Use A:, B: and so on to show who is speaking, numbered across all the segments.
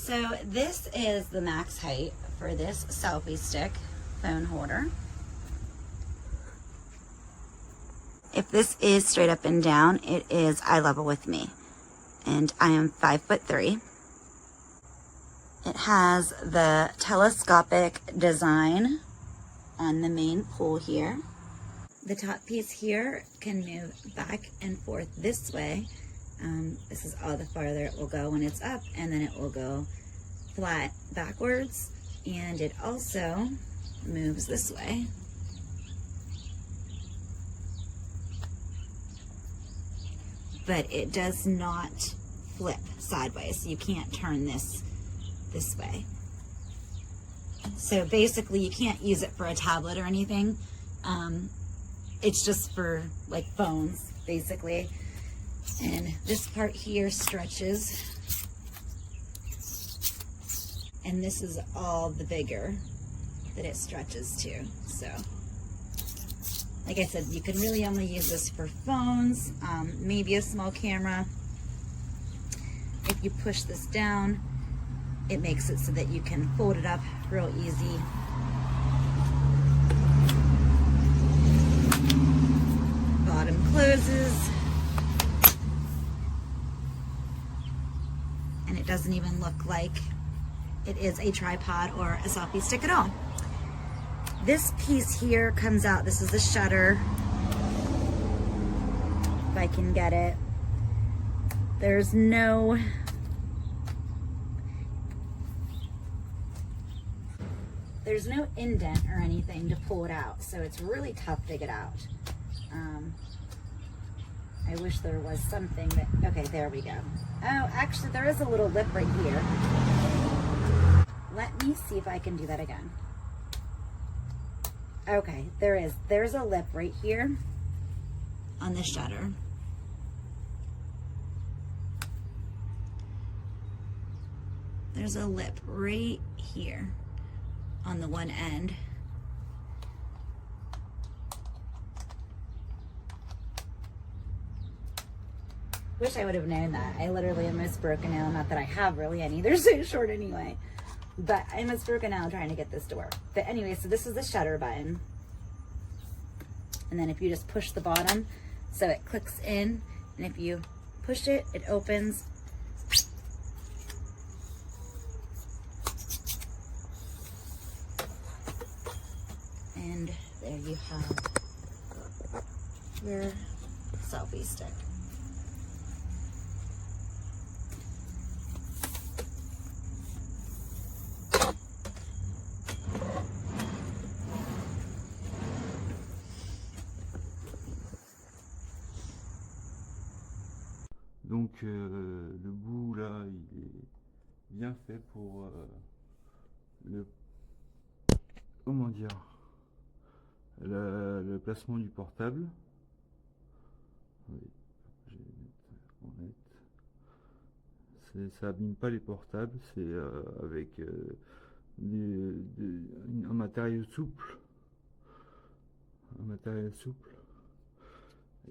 A: So this is the max height for this selfie stick phone holder. If this is straight up and down, it is eye level with me. And I am 5'3". It has the telescopic design on the main pole here. The top piece here can move back and forth this way. This is all the farther it will go when it's up, and then it will go flat backwards, and it also moves this way. But it does not flip sideways. You can't turn this way. So basically you can't use it for a tablet or anything. It's just for like phones, basically. And this part here stretches. And this is all the bigger that it stretches to. So, like I said, you can really only use this for phones, maybe a small camera. If you push this down, it makes it so that you can fold it up real easy. Bottom closes. And it doesn't even look like it is a tripod or a selfie stick at all. This piece here comes out. This is the shutter. If I can get it. There's no indent or anything to pull it out, so it's really tough to get out. I wish there was something that, okay, there we go. Oh, actually there is a little lip right here. Let me see if I can do that again. Okay, there's a lip right here on the shutter. There's a lip right here on the one end. Wish I would have known that. I literally almost broke a nail. Not that I have really any. They're so short anyway. But I almost broke a nail trying to get this to work. But anyway, so this is the shutter button. And then if you just push the bottom, so it clicks in. And if you push it, it opens. And there you have your selfie stick.
B: Donc le bout là, il est bien fait pour le placement du portable. Oui, je vais mettre en net. Ça abîme pas les portables, c'est avec un matériau souple.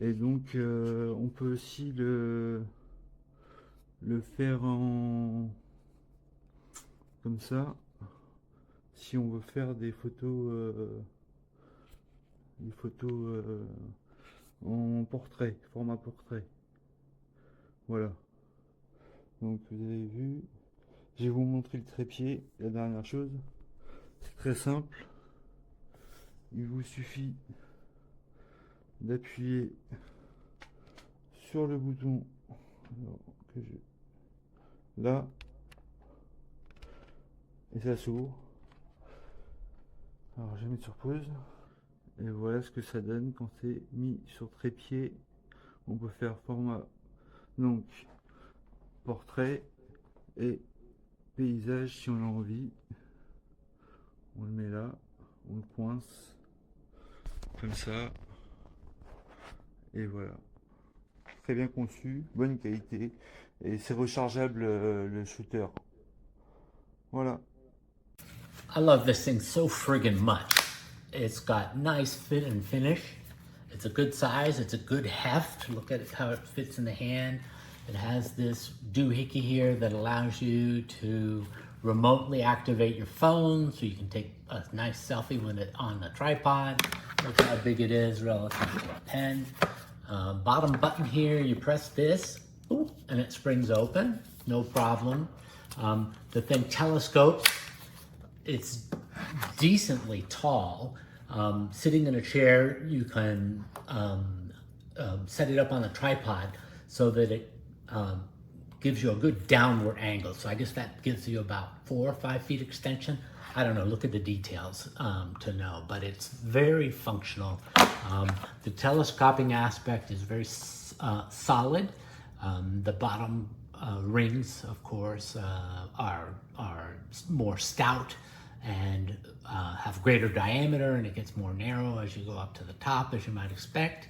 B: Et donc on peut aussi le faire en comme ça si on veut faire des photos en portrait, format portrait. Voilà, donc vous avez vu, je vais vous montrer le trépied. La dernière chose, c'est très simple, il vous suffit d'appuyer sur le bouton là et ça s'ouvre. Alors je vais mettre sur pause et voilà ce que ça donne quand c'est mis sur trépied. On peut faire format donc portrait et paysage si on a envie. On le met là, on le coince comme ça. Et voilà, très bien conçu, bonne qualité, et c'est rechargeable le shooter. Voilà.
C: I love this thing so friggin' much. It's got nice fit and finish. It's a good size, it's a good heft. Look at how it fits in the hand. It has this doohickey here that allows you to remotely activate your phone so you can take a nice selfie with it on the tripod. Look how big it is relative to a pen. Bottom button here, you press this and it springs open, no problem. The thing telescopes, it's decently tall. Sitting in a chair, you can set it up on a tripod so that it gives you a good downward angle. So I guess that gives you about 4 or 5 feet extension. I don't know, look at the details to know, but it's very functional. The telescoping aspect is very solid. The bottom rings, of course, are more stout and have greater diameter, and it gets more narrow as you go up to the top, as you might expect.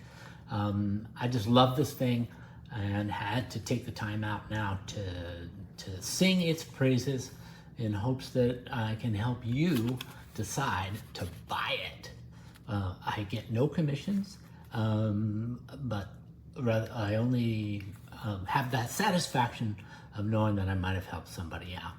C: I just love this thing and had to take the time out now to sing its praises in hopes that I can help you decide to buy it. I get no commissions, but rather I only have that satisfaction of knowing that I might have helped somebody out.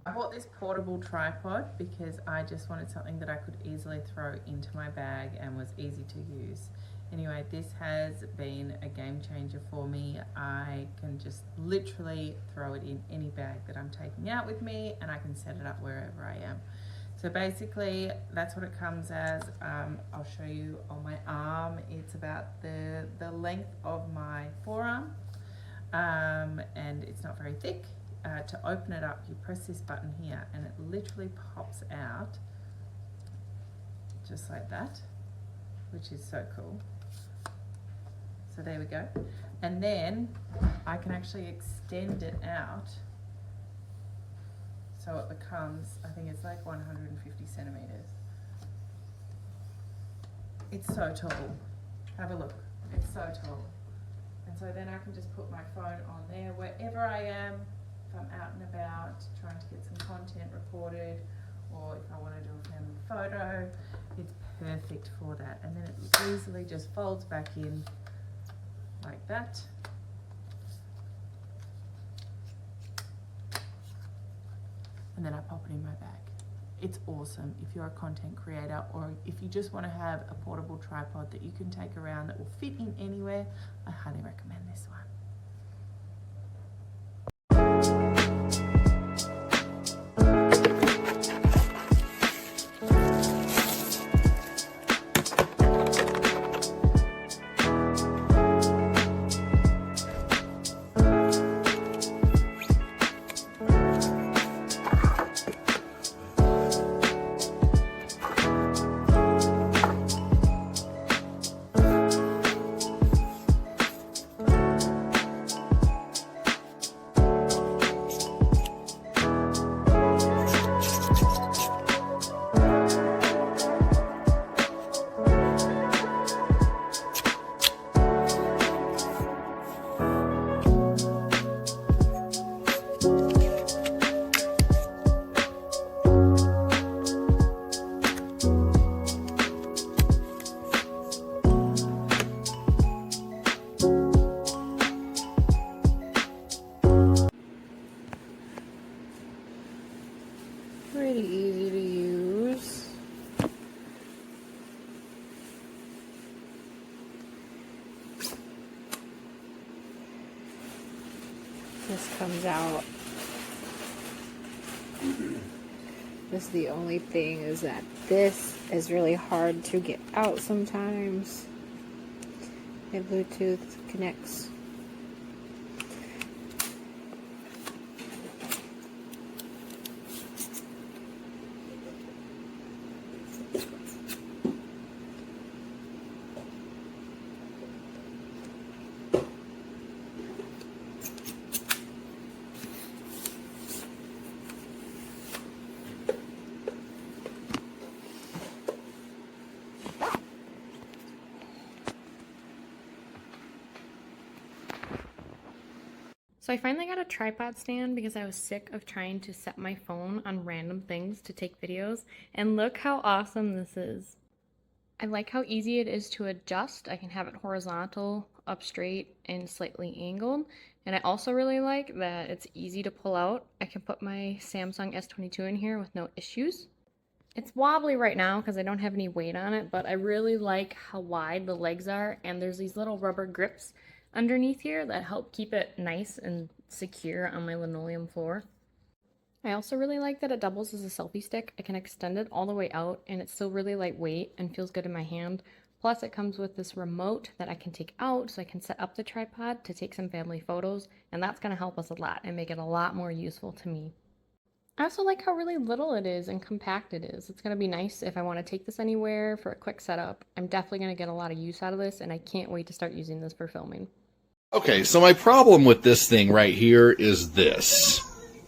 D: I bought this portable tripod because I just wanted something that I could easily throw into my bag and was easy to use. Anyway, this has been a game changer for me. I can just literally throw it in any bag that I'm taking out with me, and I can set it up wherever I am. So basically, that's what it comes as. I'll show you on my arm. It's about the length of my forearm, and it's not very thick. To open it up, you press this button here, and it literally pops out just like that, which is so cool. So there we go. And then I can actually extend it out so it becomes, I think it's like 150 centimeters. It's so tall. Have a look. It's so tall. And so then I can just put my phone on there wherever I am. If I'm out and about trying to get some content recorded, or if I want to do a family photo, it's perfect for that. And then it easily just folds back in like that. And then I pop it in my bag. It's awesome if you're a content creator, or if you just want to have a portable tripod that you can take around that will fit in anywhere. I highly recommend this one. Pretty easy to use. This comes out. This is the only thing, is that this is really hard to get out sometimes. It Bluetooth connects.
E: So I finally got a tripod stand because I was sick of trying to set my phone on random things to take videos, and look how awesome this is. I like how easy it is to adjust. I can have it horizontal, up straight, and slightly angled. And I also really like that it's easy to pull out. I can put my Samsung S22 in here with no issues. It's wobbly right now because I don't have any weight on it, but I really like how wide the legs are, and there's these little rubber grips underneath here that help keep it nice and secure on my linoleum floor. I also really like that it doubles as a selfie stick. I can extend it all the way out, and it's still really lightweight and feels good in my hand. Plus, it comes with this remote that I can take out so I can set up the tripod to take some family photos, and that's going to help us a lot and make it a lot more useful to me. I also like how really little it is and compact it is. It's going to be nice if I want to take this anywhere for a quick setup. I'm definitely going to get a lot of use out of this, and I can't wait to start using this for filming.
F: Okay, so my problem with this thing right here is this.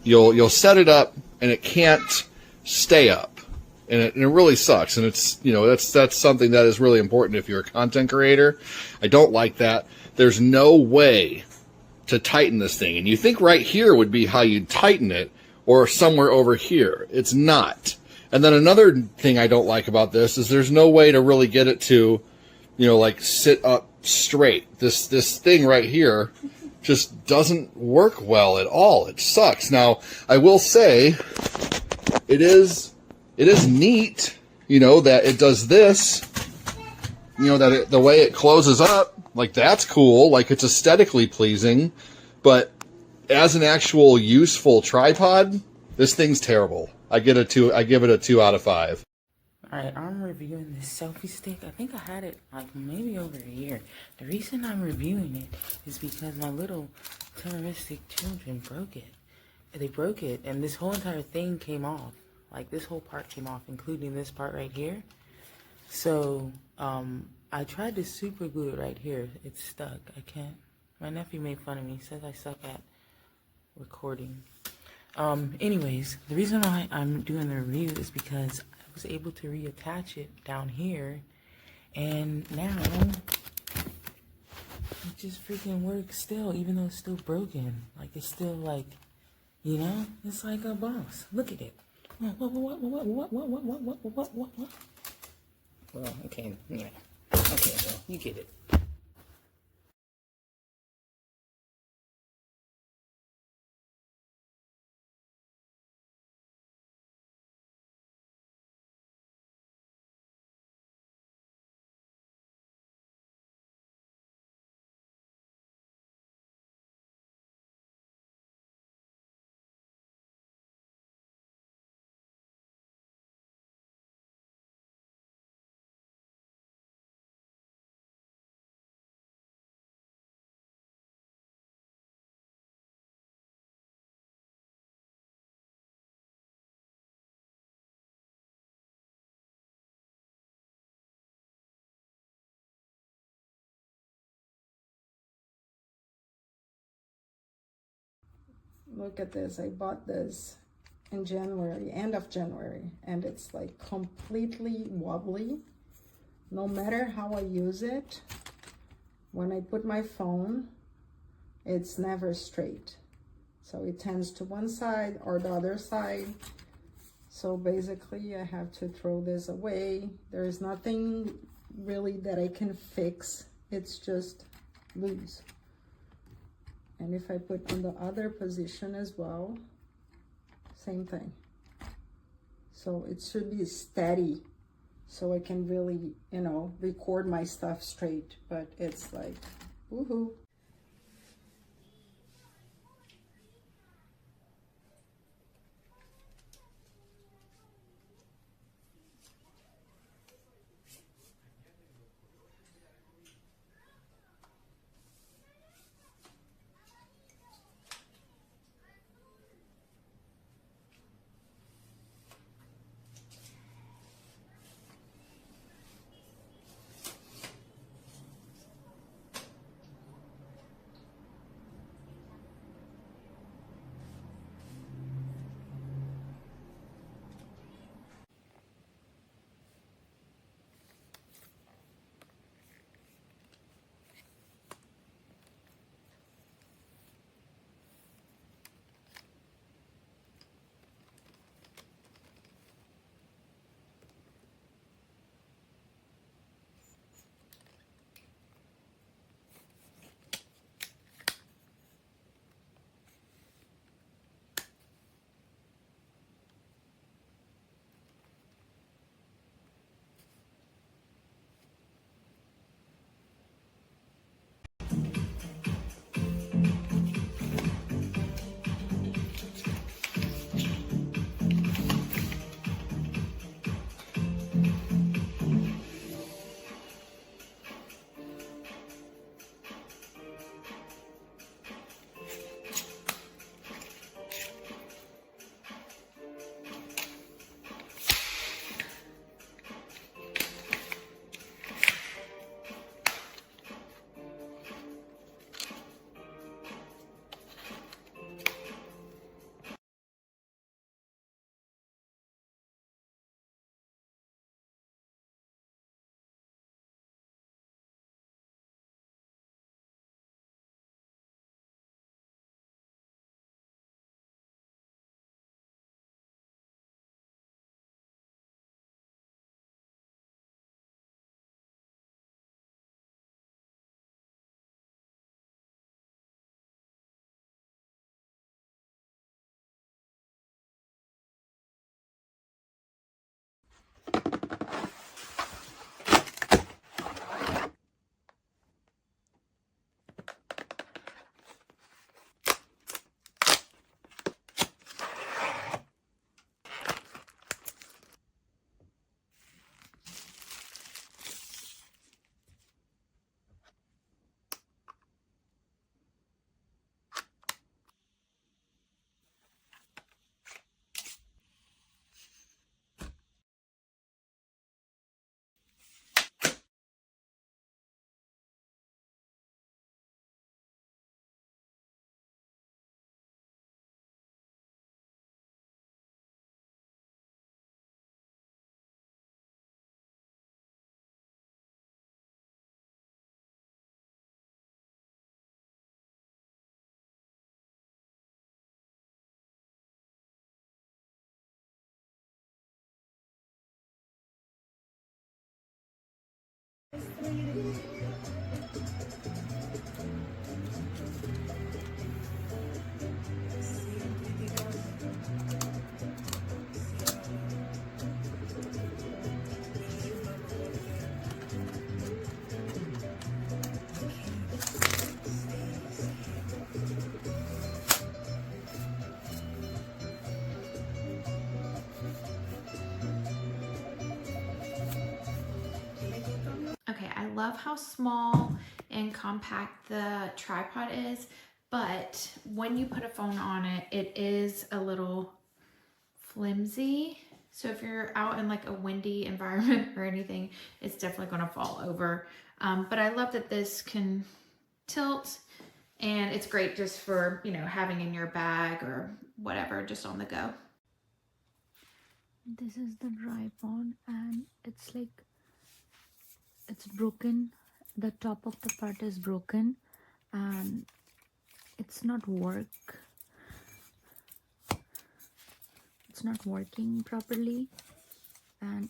F: You'll set it up and it can't stay up, and it really sucks. And it's, you know, that's something that is really important if you're a content creator. I don't like that. There's no way to tighten this thing, and you think right here would be how you'd tighten it, or somewhere over here. It's not. And then another thing I don't like about this is there's no way to really get it to, you know, like sit up straight. This thing right here just doesn't work well at all. It sucks. Now, I will say it is neat, you know, that it does this, you know, that the way it closes up, like that's cool, like it's aesthetically pleasing, but as an actual useful tripod, this thing's terrible. I give it a 2 out of 5.
G: Alright, I'm reviewing this selfie stick. I think I had it like maybe over a year. The reason I'm reviewing it is because my little terroristic children broke it. They broke it, and this whole entire thing came off. Like, this whole part came off, including this part right here. So, I tried to super glue it right here. It's stuck. I can't. My nephew made fun of me. He says I suck at recording. Anyways, the reason why I'm doing the review is because I was able to reattach it down here, and now it just freaking works still, even though it's still broken. Like, it's still like, you know, it's like a boss. Look at it. What? Well, okay, yeah. Okay, well, you get it.
H: Look at this. I bought this in January, end of January, and it's like completely wobbly. No matter how I use it, when I put my phone, it's never straight. So it tends to one side or the other side. So basically I have to throw this away. There is nothing really that I can fix. It's just loose. And if I put in the other position as well, same thing. So it should be steady so I can really, you know, record my stuff straight, but it's like, woohoo.
I: Okay, I love how small and compact the tripod is, but when you put a phone on it, it is a little flimsy. So if you're out in like a windy environment or anything, it's definitely gonna fall over. But I love that this can tilt, and it's great just for, you know, having in your bag or whatever, just on the go.
J: This is the tripod, and it's like, it's broken. The top of the part is broken and it's not working properly, and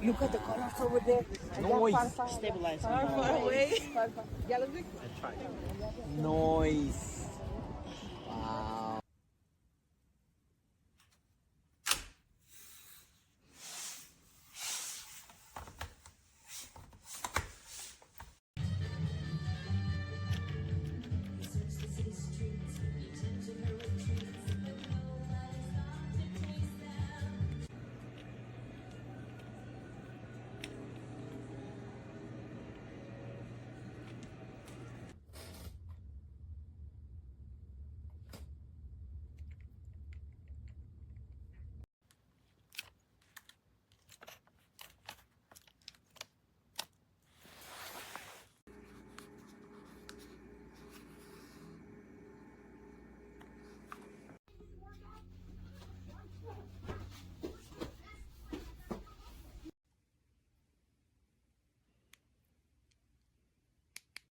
K: Look at the colors over there. Noise. Stabilize. Far away.